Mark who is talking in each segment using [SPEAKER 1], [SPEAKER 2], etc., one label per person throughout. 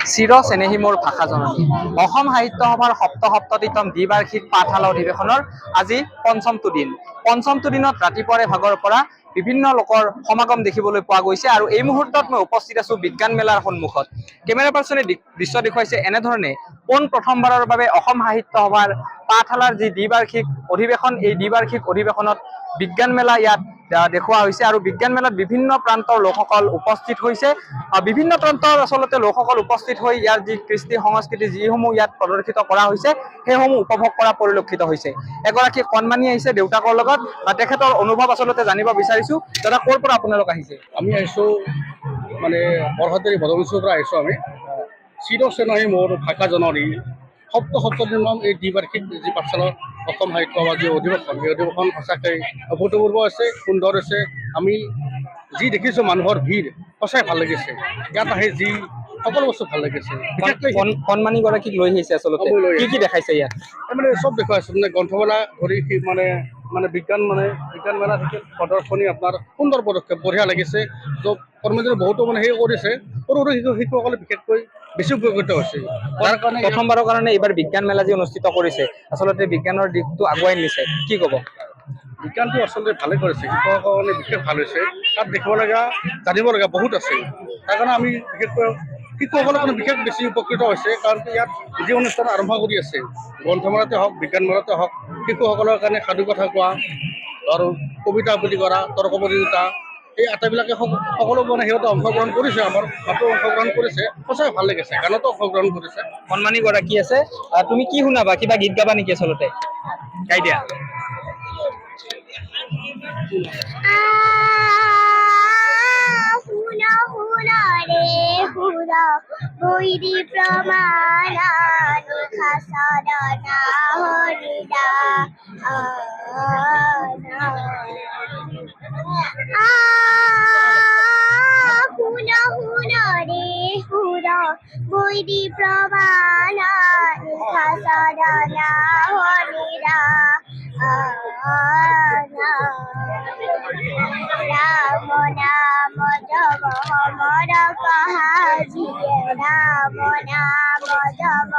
[SPEAKER 1] চিৰ চেনেহী মোৰ ভাষা জননী অসম সাহিত্য সভাৰ সপ্তসপ্ততিতম দ্বিবাৰ্ষিক পাঠশালা অধিৱেশনৰ আজি পঞ্চমটো দিনত ৰাতিপুৱাৰে ভাগৰ পৰা বিভিন্ন লোকৰ সমাগম দেখিবলৈ পোৱা গৈছে আৰু এই মুহূৰ্তত মই উপস্থিত আছো বিজ্ঞান মেলাৰ সন্মুখত কেমেৰা পাৰ্চনে দৃশ্য দেখুৱাইছে এনেধৰণে পোন প্ৰথমবাৰৰ বাবে অসম সাহিত্য সভাৰ পাঠশালাৰ যি দ্বিবাৰ্ষিক অধিৱেশন এই দ্বিবাৰ্ষিক অধিৱেশনত বিজ্ঞান মেলা ইয়াত দেখুওৱা হৈছে আৰু বিজ্ঞান মেলাত বিভিন্ন প্ৰান্তৰ লোকসকল উপস্থিত হৈছে বিভিন্ন প্ৰান্তৰ আচলতে লোকসকল উপস্থিত হৈ ইয়াৰ যি কৃষ্টি সংস্কৃতি যিসমূহ ইয়াত প্ৰদৰ্শিত কৰা হৈছে সেইসমূহ উপভোগ কৰা পৰিলক্ষিত হৈছে এগৰাকী কণমানি আহিছে দেউতাকৰ লগত তেখেতৰ অনুভৱ আচলতে জানিব বিচাৰিছো দাদা ক'ৰ পৰা আপোনালোক আহিছে
[SPEAKER 2] আমি আহিছোঁ মানে বৰহাটী বদমচুৰ পৰা আহিছোঁ আমি চিৰ চেনেহী মোৰ ভাষা জননী সপ্তদিনমান এই দ্বিবাৰ্ষিক যি পাঠশালাৰ অসম সাহিত্য সভা যি অধিৱেশন এই অধিৱেশন সঁচাকৈ অভূতপূৰ্ব আছে সুন্দৰ আছে আমি যি দেখিছোঁ মানুহৰ ভিৰ সঁচাই ভাল লাগিছে ইয়াত আহি যি সকলো বস্তু ভাল লাগিছে
[SPEAKER 1] কণমানি গৰাকীক লৈ আহিছে আচলতে কি দেখাইছে ইয়াত
[SPEAKER 2] মানে চব দেখুৱাইছে মানে গ্ৰন্থমেলা ধৰি মানে বিজ্ঞান মেলা প্ৰদৰ্শনী আপোনাৰ সুন্দৰ পদক্ষেপ বঢ়িয়া লাগিছে য'ত কৰ্মচাৰী বহুতো মানে সেই কৰিছে সৰু শিশুসকলে বিশেষকৈ বেছি উপকৃত হৈছে
[SPEAKER 1] যাৰ কাৰণে প্ৰথমবাৰৰ কাৰণে এইবাৰ বিজ্ঞান মেলা যি অনুষ্ঠিত কৰিছে আচলতে বিজ্ঞানৰ দিশটো আগুৱাই নিছে কি ক'ব
[SPEAKER 2] বিজ্ঞানটো আচলতে ভালে কৰিছে শিক্ষকৰ কাৰণে বিশেষ ভাল হৈছে তাত দেখিব লগা জানিব লগা বহুত আছে তাৰ কাৰণে আমি বিশেষকৈ শিশুসকলৰ কাৰণে বিশেষ বেছি উপকৃত হৈছে কাৰণ ইয়াত যি অনুষ্ঠান আৰম্ভ কৰি আছে গ্ৰন্থমেলাতে হওক বিজ্ঞান মেলাতে হওক শিশুসকলৰ কাৰণে সাধু কথা কোৱা আৰু কবিতা আবৃত্তি কৰা তৰ্ক প্ৰতিযোগিতা এই আটাইবিলাকে সকলো মানে সিহঁতে অংশগ্ৰহণ কৰিছে আমাৰ মাতো অংশগ্ৰহণ কৰিছে সঁচাই ভাল লাগিছে গানতো অংশগ্ৰহণ কৰিছে
[SPEAKER 1] কণমানি গৰাকী আছে তুমি কি শুনাবা কিবা গীত গাবা নেকি আচলতে গাই দিয়া
[SPEAKER 3] বৈরি প্রমাণানু খাসনা হরিদা হুন রে হুর বৈরি প্রমাণানু খাসনা হরিদা রাম নাম জপ হমর কাহাজিয়ে রাম নাম জপ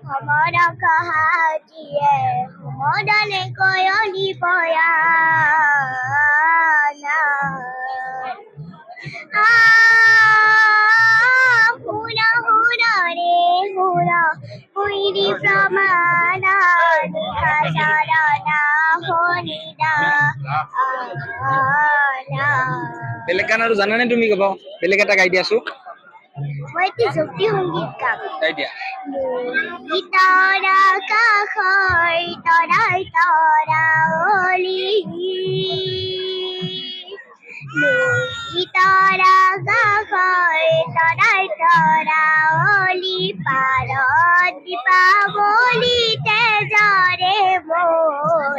[SPEAKER 3] হমর কাহাজিয়ে মদনে কয়লি পয়া হুন রে হুর হুইরি প্রমাণা নিহাসরণা হরিদা
[SPEAKER 1] বেলেগ গান আৰু জানানে তুমি গাব বেলেগ এটা গাই দিয়াছো
[SPEAKER 3] মই কি জ্যোতি সংগীত গাম
[SPEAKER 1] গাই দিয়া
[SPEAKER 3] তৰা কাষৰ তৰাই তৰা অলি তৰা কাষৰ তৰাই তৰা অলি পাৰত দীপাৱলী তেজৰে মোৰ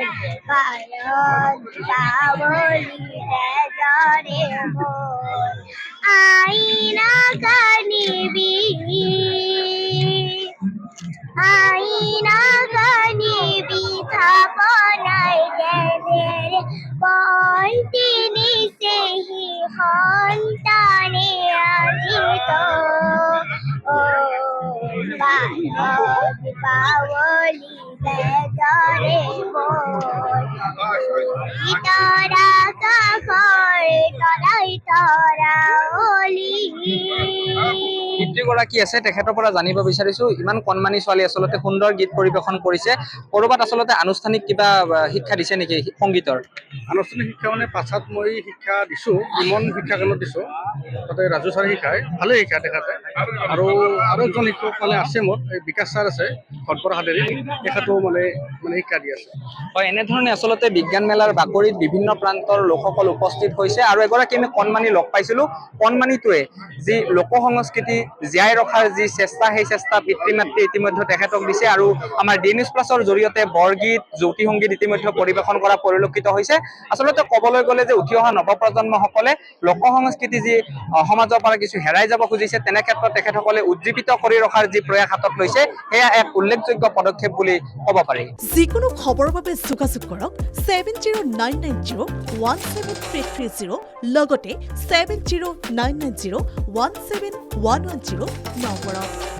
[SPEAKER 3] পাৰত দীপাৱলী তেজৰে মোৰ আইনা কানিবি পিঠা বনাই দেৰে বন্তি নিছেহি সন্তানে আজিত দীপাৱলী বেজৰে মোৰ তৰা কাষৰ তৰাই তৰা অলি
[SPEAKER 1] পিতৃগৰাকী আছে তেখেতৰ পৰা জানিব বিচাৰিছো ইমান কণমানি ছোৱালী আচলতে সুন্দৰ গীত পৰিৱেশন কৰিছে কৰবাত আচলতে আনুষ্ঠানিক কিবা শিক্ষা দিছে নেকি সংগীতৰ
[SPEAKER 2] আনুষ্ঠানিক শিক্ষা মানে পাছত মই শিক্ষা দিছোঁ ইমন শিক্ষা কেন্দ্ৰত দিছোঁ তাতে ৰাজু ছাৰে শিকায় ভালে শিকায় তেখেতে আৰু এজন শিক্ষক মানে আছে মোৰ এই বিকাশ ছাৰ আছে ঘৰপৰা হাতেৰি তেখেতেও মানে শিক্ষা দি আছে
[SPEAKER 1] হয় এনেধৰণে আচলতে বিজ্ঞান মেলাৰ বাকৰিত বিভিন্ন প্ৰান্তৰ লোকসকল উপস্থিত হৈছে আৰু এগৰাকী আমি কণমানি লগ পাইছিলো কণমানিটোৱে যি লোক সংস্কৃতি জীয়াই ৰখাৰ যি চেষ্টা সেই চেষ্টা পিতৃ মাতৃ ইতিমধ্যে তেখেতক দিছে আৰু আমাৰ ডি নিউজ প্লাছৰ জৰিয়তে বৰগীত জ্যোতি সংগীত ইতিমধ্যে পৰিৱেশন কৰা পৰিলক্ষিত হৈছে আচলতে ক'বলৈ গ'লে যে উঠি অহা নৱপ্ৰজন্মসকলে লোক সংস্কৃতি যি সমাজৰ পৰা কিছু হেৰাই যাব খুজিছে তেনে ক্ষেত্ৰত তেখেতসকলে উজ্জীৱিত কৰি ৰখাৰ যি প্ৰয়াস হাতত লৈছে সেয়া এক উল্লেখযোগ্য পদক্ষেপ বুলি ক'ব পাৰি
[SPEAKER 4] যিকোনো খবৰৰ বাবে যোগাযোগ কৰক 7099017330 লগতে 7099017110 909